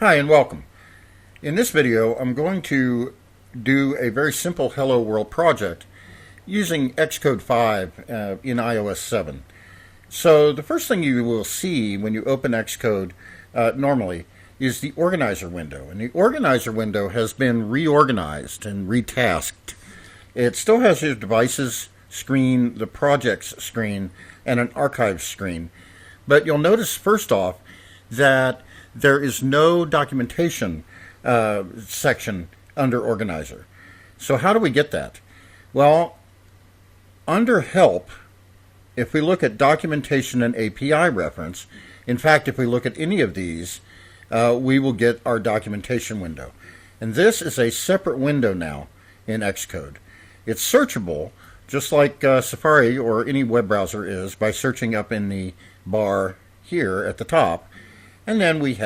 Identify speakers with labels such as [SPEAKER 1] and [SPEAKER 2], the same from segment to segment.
[SPEAKER 1] Hi and welcome. In this video I'm going to do a very simple Hello World project using Xcode 5 in iOS 7. So the first thing you will see when you open Xcode normally is the organizer window. And the organizer window has been reorganized and retasked. It still has your devices screen, the projects screen, and an archive screen. But you'll notice first off that there is no documentation section under Organizer. So how do we get that? Well, under Help, if we look at Documentation and API Reference, in fact, if we look at any of these, we will get our documentation window. And this is a separate window now in Xcode. It's searchable, just like Safari or any web browser is, by searching up in the bar here at the top. And then we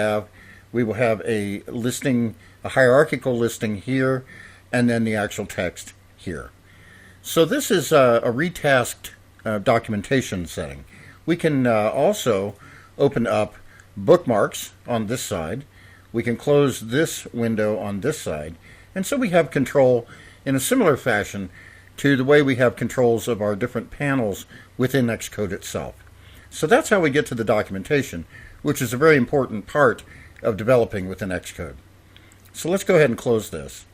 [SPEAKER 1] will have a listing, a hierarchical listing here, and then the actual text here. So this is a retasked documentation setting. We can also open up bookmarks on this side. We can close this window on this side. And so we have control in a similar fashion to the way we have controls of our different panels within Xcode itself. So that's how we get to the documentation, which is a very important part of developing within Xcode. So let's go ahead and close this.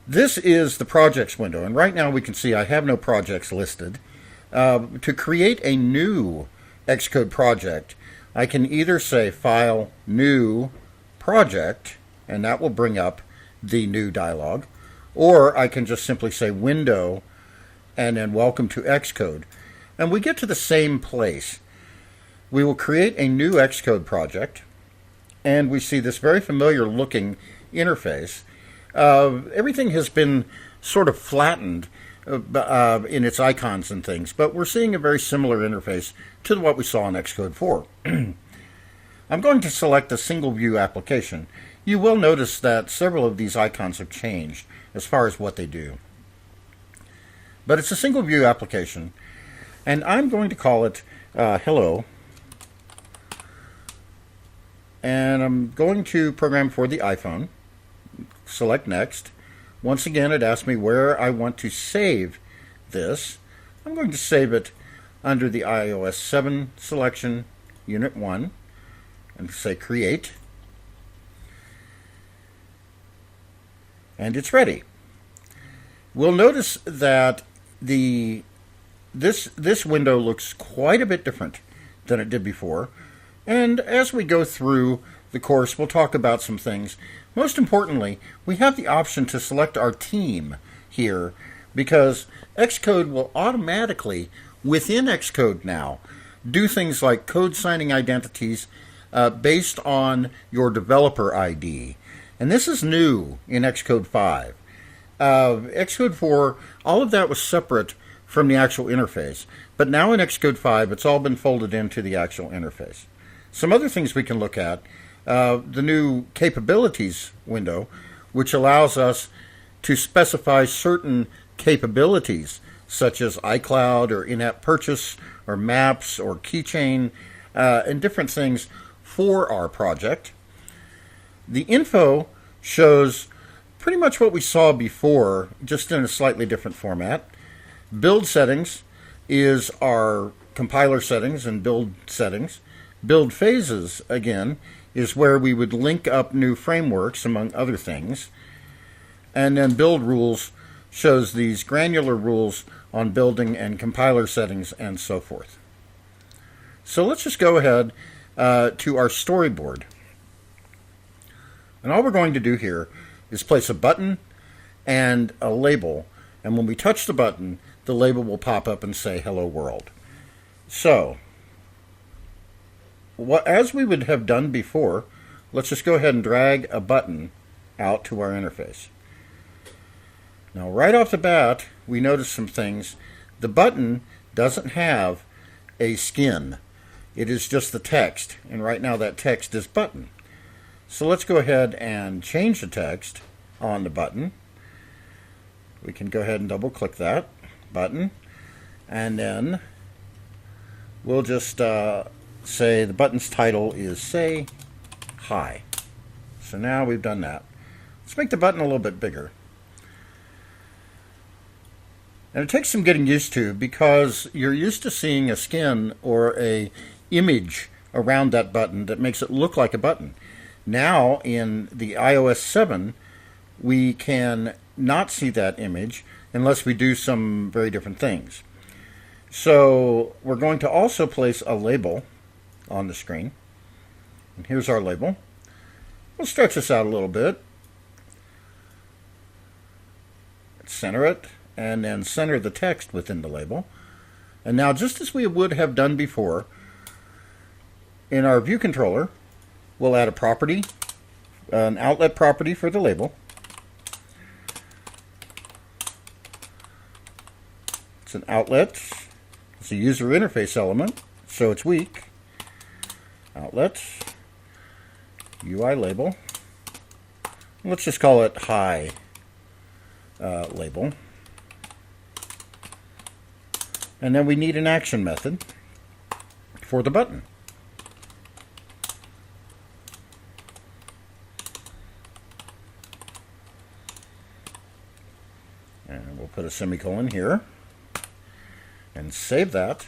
[SPEAKER 1] This is the projects window, and right now we can see I have no projects listed. To create a new Xcode project, I can either say File, New, Project, and that will bring up the new dialog, or I can just simply say Window, and then Welcome to Xcode. And we get to the same place. We will create a new Xcode project, and we see this very familiar looking interface. Everything has been sort of flattened in its icons and things, but we're seeing a very similar interface to what we saw in Xcode 4. I'm going to select a single view application. You will notice that several of these icons have changed as far as what they do. But it's a single view application, and I'm going to call it Hello. And I'm going to program for the iPhone. Select Next. Once again, it asks me where I want to save this. I'm going to save it under the iOS 7 selection, Unit 1, and say Create. And it's ready. We'll notice that this window looks quite a bit different than it did before. And as we go through the course, we'll talk about some things. Most importantly, we have the option to select our team here, because Xcode will automatically, within Xcode now, do things like code signing identities based on your developer ID. And this is new in Xcode 5. Xcode 4, all of that was separate from the actual interface. But now in Xcode 5, it's all been folded into the actual interface. Some other things we can look at, the new capabilities window, which allows us to specify certain capabilities, such as iCloud or in-app purchase or maps or keychain, and different things for our project. The info shows pretty much what we saw before, just in a slightly different format. Build settings is our compiler settings and build settings. Build phases, again, is where we would link up new frameworks, among other things. And then build rules shows these granular rules on building and compiler settings and so forth. So let's just go ahead to our storyboard. And all we're going to do here is place a button and a label. And when we touch the button, the label will pop up and say Hello World. So, as we would have done before, let's just go ahead and drag a button out to our interface. Now, right off the bat, we notice some things. The button doesn't have a skin. It is just the text, and right now that text is button. So let's go ahead and change the text on the button. We can go ahead and double click that button, and then we'll just say the button's title is Say Hi. So now we've done that. Let's make the button a little bit bigger. And it takes some getting used to because you're used to seeing a skin or a image around that button that makes it look like a button. Now in the iOS 7, we can not see that image unless we do some very different things. So we're going to also place a label on the screen. And here's our label. We'll stretch this out a little bit. Center it, and then center the text within the label. And now, just as we would have done before, in our view controller, we'll add a property, an outlet property for the label. It's an outlet. It's a user interface element, so it's weak. Outlet, UI label. Let's just call it hi label. And then we need an action method for the button. And we'll put a semicolon here and save that.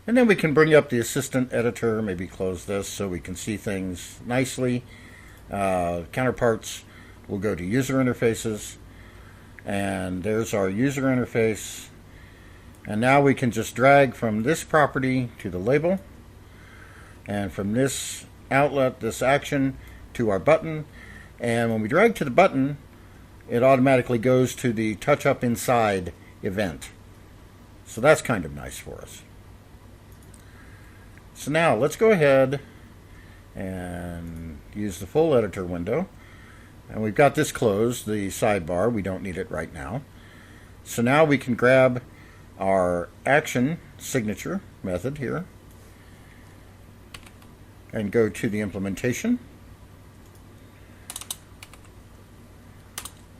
[SPEAKER 1] And then we can bring up the assistant editor, maybe close this so we can see things nicely. Counterparts will go to user interfaces. And there's our user interface. And now we can just drag from this property to the label, and from this outlet, this action, to our button. And when we drag to the button, it automatically goes to the touch up inside event. So that's kind of nice for us. So now let's go ahead and use the full editor window. And we've got this closed, the sidebar. We don't need it right now. So now we can grab our action signature method here and go to the implementation.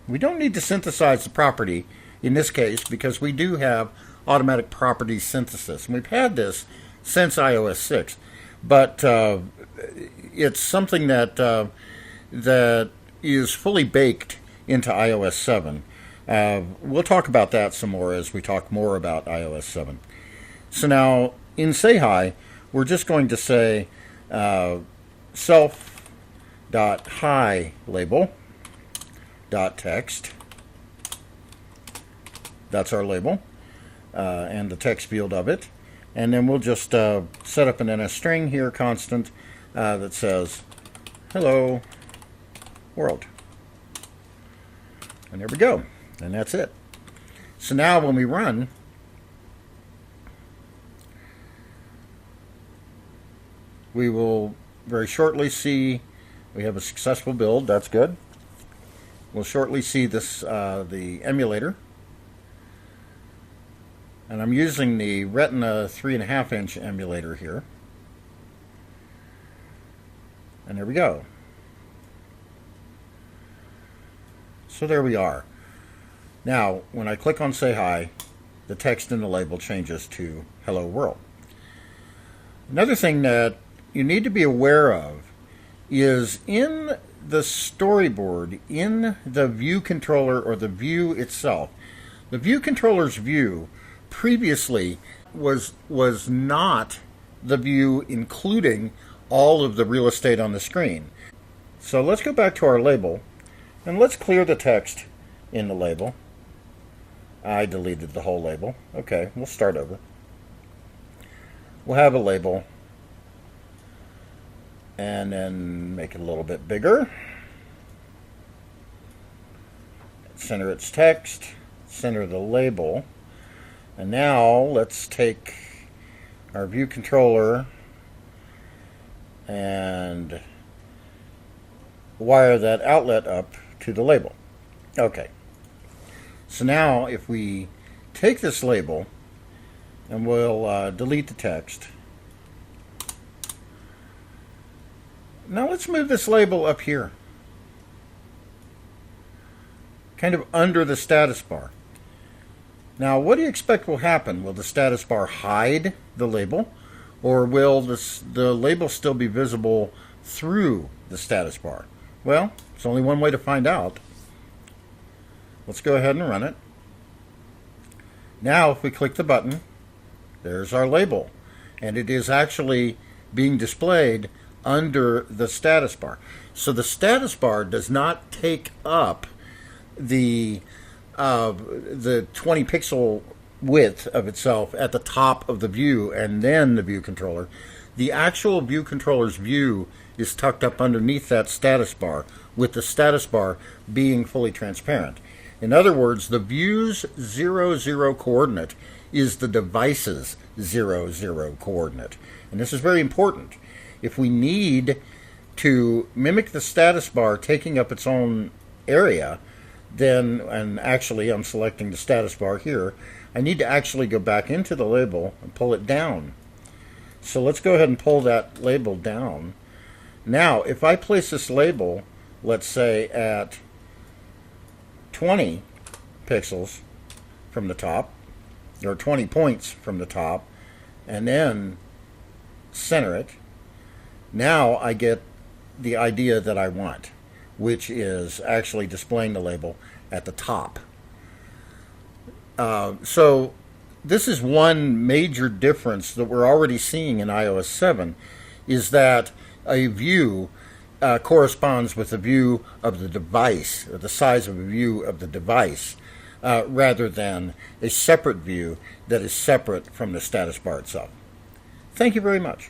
[SPEAKER 1] We don't need to synthesize the property in this case because we do have automatic property synthesis. And we've had this since iOS 6, but it's something that that is fully baked into iOS 7. We'll talk about that some more as we talk more about iOS 7. So now in Say Hi, we're just going to say self.hi label dot text. That's our label and the text field of it. And then we'll just set up a string here, constant, that says hello world. And there we go. And that's it. So now when we run, we will very shortly see we have a successful build. That's good. We'll shortly see this the emulator. And I'm using the Retina 3.5-inch emulator here. And there we go. So there we are. Now, when I click on Say Hi, the text in the label changes to Hello World. Another thing that you need to be aware of is in the storyboard, in the view controller or the view itself, the view controller's view previously was not the view including all of the real estate on the screen. So let's go back to our label and let's clear the text in the label. I deleted the whole label. Okay, we'll start over. We'll have a label and then make it a little bit bigger. Center its text, center the label. And now let's take our view controller and wire that outlet up to the label. Okay. So now if we take this label and we'll delete the text. Now let's move this label up here, kind of under the status bar. Now what do you expect will happen? Will the status bar hide the label, or will the label still be visible through the status bar? Well, there's only one way to find out. Let's go ahead and run it. Now if we click the button, there's our label, and it is actually being displayed under the status bar. So the status bar does not take up the 20 pixel width of itself at the top of the view and then the view controller. The actual view controller's view is tucked up underneath that status bar, with the status bar being fully transparent. In other words, the view's 0, 0 coordinate is the device's 0, 0 coordinate. And this is very important. If we need to mimic the status bar taking up its own area, then, and actually I'm selecting the status bar here, I need to actually go back into the label and pull it down. So let's go ahead and pull that label down. Now, if I place this label, let's say at 20 pixels from the top, or 20 points from the top, and then center it, now I get the idea that I want, which is actually displaying the label at the top. So this is one major difference that we're already seeing in iOS 7, is that a view corresponds with the view of the device, or the size of a view of the device, rather than a separate view that is separate from the status bar itself. Thank you very much.